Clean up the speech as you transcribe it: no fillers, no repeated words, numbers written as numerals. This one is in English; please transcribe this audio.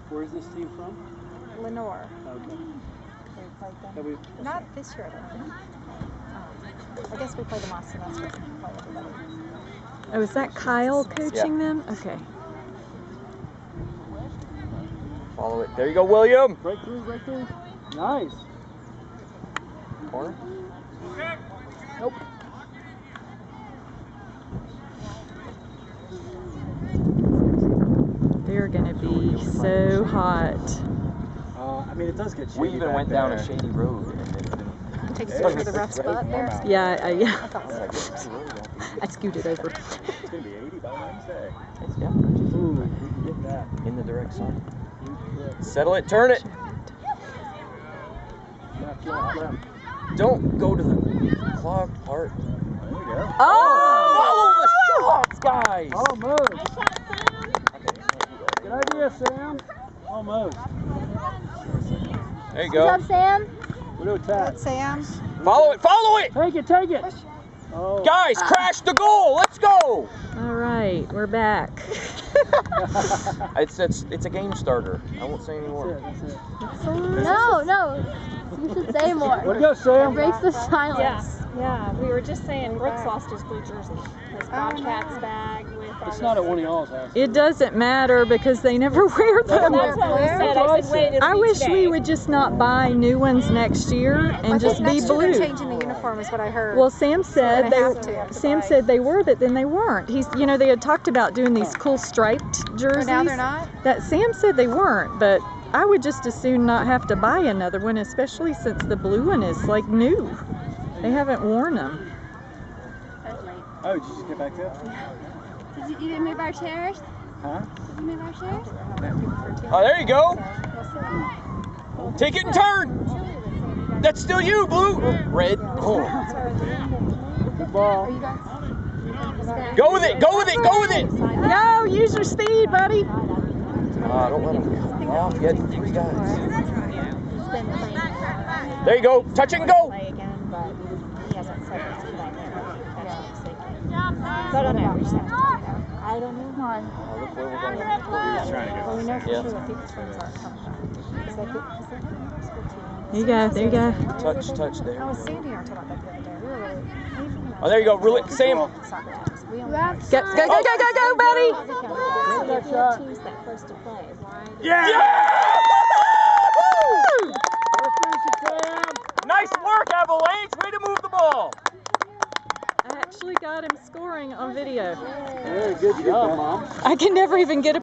Where's this team from? Lenore. Okay. We played them. Not this year, I don't think. I guess we played them last semester. We play everybody. Oh, is that Kyle coaching them? Okay. Follow it. There you go, William. Break through, break through. Nice. Corner. Nope. They're gonna be so hot. I mean, it does get shady. We even went down a shady road and it Take a picture of the rough spot there. Yeah, yeah. I thought so. I scooted over. It's gonna be 80 by Wednesday. Yeah. Ooh, we can get that. In the direct sun. Settle it, turn it. Don't go to the clogged part. There you go. Oh! Follow the shots, guys. Almost. Good idea, Sam. Almost. There you Good go. job, Sam. We're doing tap. Sam. Follow it, follow it. Take it, take it. Oh. Guys, crash the goal. Let's go. All right, we're back. It's a game starter. I won't say anymore. That's it. No, no. You should say more. Way to go, Sam. It breaks the silence. Yeah, we were just saying Brooks lost his blue jersey. His Bobcats bag with It's not at one of y'all's houses. It doesn't matter because they never wear them. That's what we said. I said, wait, I wish we would just not buy new ones next year and just be Next year blue. they're changing the uniform is what I heard. Well, Sam said gonna they. have to. Sam said they were, but then they weren't. They had talked about doing these cool striped jerseys. But now they're not? That Sam said they weren't, but I would just as soon not have to buy another one, especially since the blue one is like new. They haven't worn them. Oh, did you just get back to it? Did you even move our chairs? Huh? Did you move our chairs? Oh, there you go. Take it and turn. That's still you, blue. Red. Oh. Good ball. Go with it, go with it, go with it. Go, use your speed, buddy. Don't let him come off. You had 3 guys. He's been playing. There you go. Touch and go. play again, but he hasn't said it's too late. So I don't know. I don't know. Look where we're going. Well, we know for Yeah. sure what people's friends aren't coming back. Because they have a school team. There you go, there you go. Touch, there. I was Sandy and I talked about that the other day. We were really. Oh, there you go. Really, Sam. Soccer teams. We only Go, buddy. That shot. Teams that close to play. Yeah! Let's finish it, Sam. Nice work, Avalanche. Way to move the ball. I actually got him scoring on video. Very good job, Mom. I can never even get a